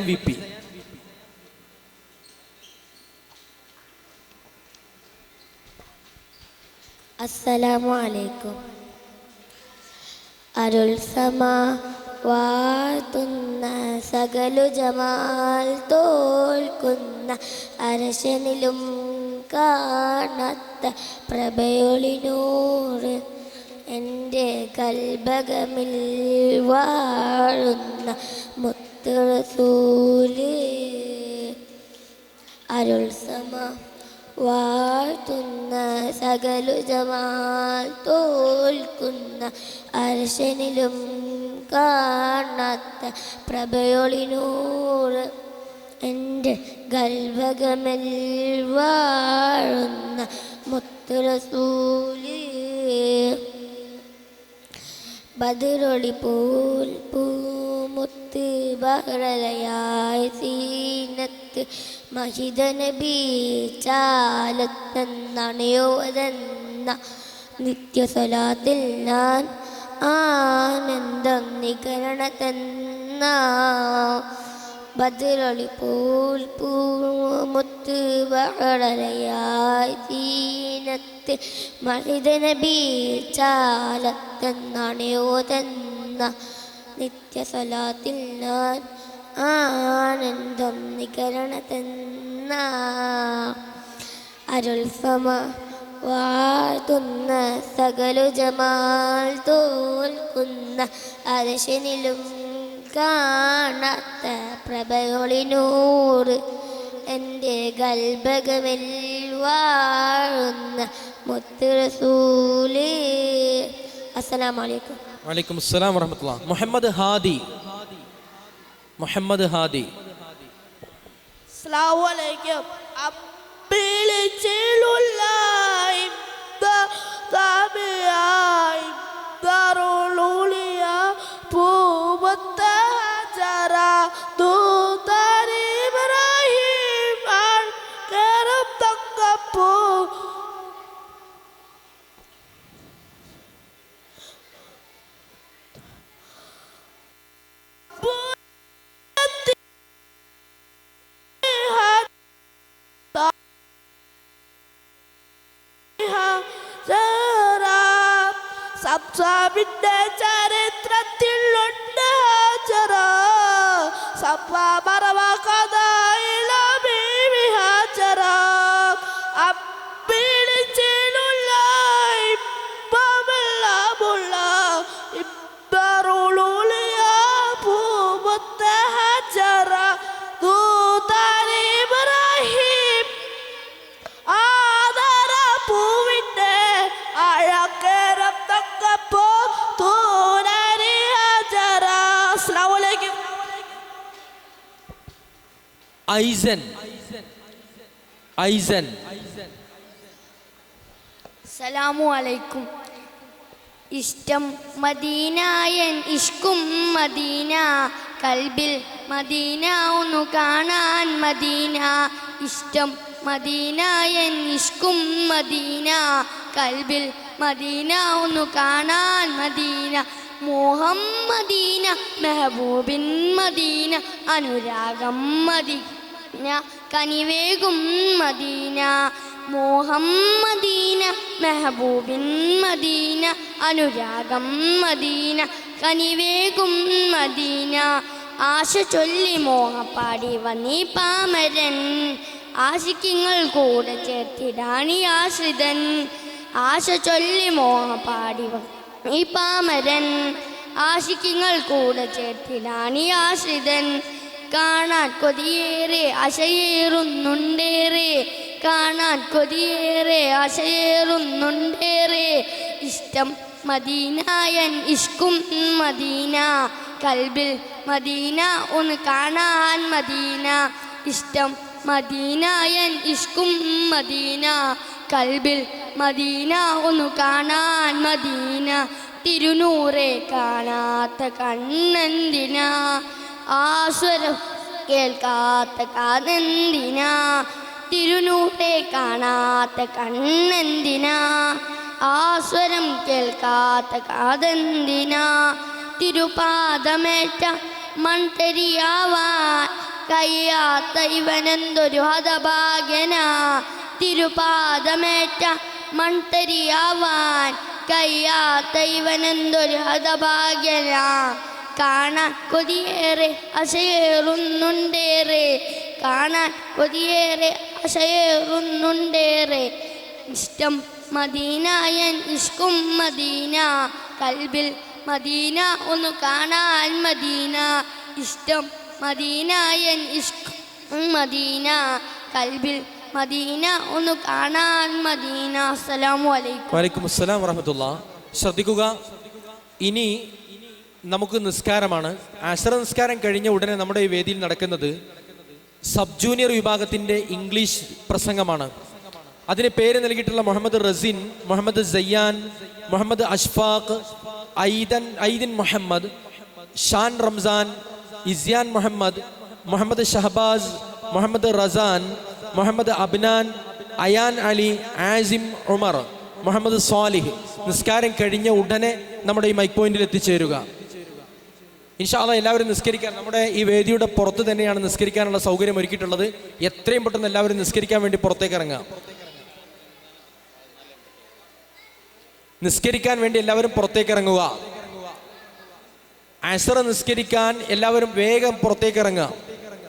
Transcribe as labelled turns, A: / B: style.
A: VP.
B: അസ്സലാമു അലൈക്കും. അരുൾ സമാ വാഴ്ത്തുന്ന സകലു ജമാൽ തോൽക്കുന്ന അരശനിലും കാണാത്ത പ്രഭയൊളിനൂറ് എൻ്റെ കൽബകമിൽ വാഴുന്ന മുത്ത് റസൂല്. അരുൾ സമാ വാഴ്ത്തുന്ന സകലു ജമാൽ തോൽക്കുന്ന അർശനിലും കാണാത്ത പ്രഭയൊളിനൂറ് എൻ്റെ ഗൽഭകമിൽ വാഴുന്ന മുത്ത് റസൂല്. ബദറൊളി പൂൽ പൂമുത്ത് ബഹ്റലയായി സീനത്ത് മഹിദ നബി ചാലത്തെന്നണയോതെന്ന നിത്യസ്വലാത്തിൽ ഞാൻ ആനന്ദം നികരണത്തെന്ന. ബദറൊളി പൂൽ പൂമുത്ത് ബഹ്റലയായി സീനത്ത് മഹിദ നബി ചാലത്തെന്നണയോതെന്ന നിത്യസ്വലാത്തിൽ ഞാൻ ആനന്ദം നികരണത്തെന്ന. അരുൾ സമ വാഴ്ത്തുന്ന സകലു ജമാൽ തോൽക്കുന്ന അരശനിലും കാണാത്ത പ്രഭയൊളിനൂറ് എൻ്റെ ഗൽബകമിൽ വാഴുന്ന മുത്ത് റസൂല്. അസ്സലാമു അലൈക്കും.
A: വലൈക്കും അസ്സലാം വറഹ്മത്തുള്ളാഹി. മുഹമ്മദ് ഹാദി. മുഹമ്മദ് ഹാദി.
C: അസ്സലാമു അലൈക്കും. അബ്ബിളിച്ചിലുള്ളായി ദാബിയായി ദറുലുലിയ പൂവത്ത ഹജറ ദൂതരി ഇബ്രാഹിം ആൽക്കരം തങ്കപ്പൂ സബ്സാബിന്റെ ചരിത്രത്തിലുണ്ട് ഹാജറ സഫ മറവ കഥയില ബീവി ഹാജറ. അബ്ബിളിച്ചിലുള്ള ഇബ്ബമില്ലാമുള്ള ഇബ്ബറുലുലിയ പൂമുത്ത ഹജറ ദൂതരി ഇബ്രാഹിം ആദര പൂവിന്റെ അഴകരം തങ്കപ്പൂ തൂനരി ഹജറ. അസ്സലാമു അലൈക്കും.
A: ഐസൻ. ഐസൻ.
B: അസ്സലാമു അലൈക്കും. ഇഷ്ടം മദീനായൻ ഇഷ്കും മദീന കൽബിൽ മദീന ഒന്നു കാണാൻ മദീന. ഇഷ്ടം മദീനായൻ ഇഷ്കും മദീന കൽബിൽ മദീന ഒന്നു കാണാൻ മദീന. മോഹം മദീന മെഹബൂബിൻ മദീന അനുരാഗം മദീന കനിവേകും മദീന. മോഹം മദീന മെഹബൂബിൻ മദീന അനുരാഗം മദീന കനിവേകും മദീന. ആശ ചൊല്ലി മോഹപ്പാടി വന്നീ പാമരൻ ആശിക്കിങ്ങൾ കൂടെ ചേർത്തിടാണി ആശ്രിതൻ. ആശ ചൊല്ലി മോഹപ്പാടി വന്നീ പാമരൻ ആശിക്കിങ്ങൾ കൂടെ ചേർത്തിടാണി ആശ്രിതൻ. കാണാൻ കൊതിയേറെ ആശയേറുന്നുണ്ടേറെ കാണാൻ കൊതിയേറെ ആശയേറുന്നുണ്ടേറെ. ഇഷ്ടം മദീനായൻ ഇഷ്കും മദീന കൽബിൽ മദീന ഒന്ന് കാണാൻ മദീന. ഇഷ്ടം മദീനായൻ ഇഷ്കും മദീന കൽബിൽ മദീന ഒന്ന് കാണാൻ മദീന. തിരുനൂറെ കാണാത്ത കണ്ണെന്തിനാ ആസ്വരം കേൾക്കാത്ത കാതെന്തിനാ. തിരുനൂറെ കാണാത്ത കണ്ണെന്തിനാ ആസ്വരം കേൾക്കാത്ത കാതെന്തിനാ. തിരുപാദമേറ്റ മൺതരിയാവാൻ കയ്യാത്ത ഇവനെന്തൊരു ഹതഭാഗ്യനാ തിരുപാദമേറ്റ മൺതരിയാവാൻ കയ്യാത്ത ഇവനെന്തൊരു ഹതഭാഗ്യനാ കാണാൻ കൊതിയേറെ അശയേറുന്നുണ്ടേറെ കാണാൻ കൊതിയേറെ അശയേറുന്നുണ്ടേറെ ഇഷ്ടം മദീനായൻ ഇഷ്കും മദീന കൽബിൽ മദീന ഒന്ന് കാണാൻ മദീന ഇഷ്ടം മദീനായൻ ഇഷ്കും മദീന കൽബിൽ മദീന ഒന്ന് കാണാൻ മദീന. അസ്സലാമു അലൈക്കും.
A: വലൈക്കും അസ്സലാം വറഹ്മത്തുള്ളാഹി. ശ്രദ്ധിക്കുക, ഇനി നമുക്ക് നിസ്കാരമാണ്. അസർ നിസ്കാരം കഴിഞ്ഞ ഉടനെ നമ്മുടെ ഈ വേദിയിൽ നടക്കുന്നത് സബ് ജൂനിയർ വിഭാഗത്തിൻ്റെ ഇംഗ്ലീഷ് പ്രസംഗമാണ്. അതിന് പേര് നൽകിയിട്ടുള്ള മുഹമ്മദ് റസിൻ, മുഹമ്മദ് സയ്യാൻ, മുഹമ്മദ് അഷ്ഫാഖ്, ഐദിൻ മുഹമ്മദ്, ഷാൻ റംസാൻ, ഇസ്യാൻ മുഹമ്മദ്, മുഹമ്മദ് ഷഹബാസ്, മുഹമ്മദ് റസാൻ, മുഹമ്മദ് അബ്നാൻ, അയാൻ അലി, ആസിം ഉമർ, മുഹമ്മദ് സ്വാലിഹ് നിസ്കാരം കഴിഞ്ഞ ഉടനെ നമ്മുടെ ഈ മൈക്ക് പോയിന്റിൽ എത്തിച്ചേരുക. ഇൻഷാ അല്ലാഹ് എല്ലാവരും നിസ്കരിക്കാൻ, നമ്മുടെ ഈ വേദിയുടെ പുറത്ത് തന്നെയാണ് നിസ്കരിക്കാനുള്ള സൗകര്യം ഒരുക്കിയിട്ടുള്ളത്. എത്രയും പെട്ടെന്ന് എല്ലാവരും നിസ്കരിക്കാൻ വേണ്ടി പുറത്തേക്ക് ഇറങ്ങാം. നിസ്കരിക്കാൻ വേണ്ടി എല്ലാവരും പുറത്തേക്ക് ഇറങ്ങുക. അസർ നിസ്കരിക്കാൻ എല്ലാവരും വേഗം പുറത്തേക്ക് ഇറങ്ങുക.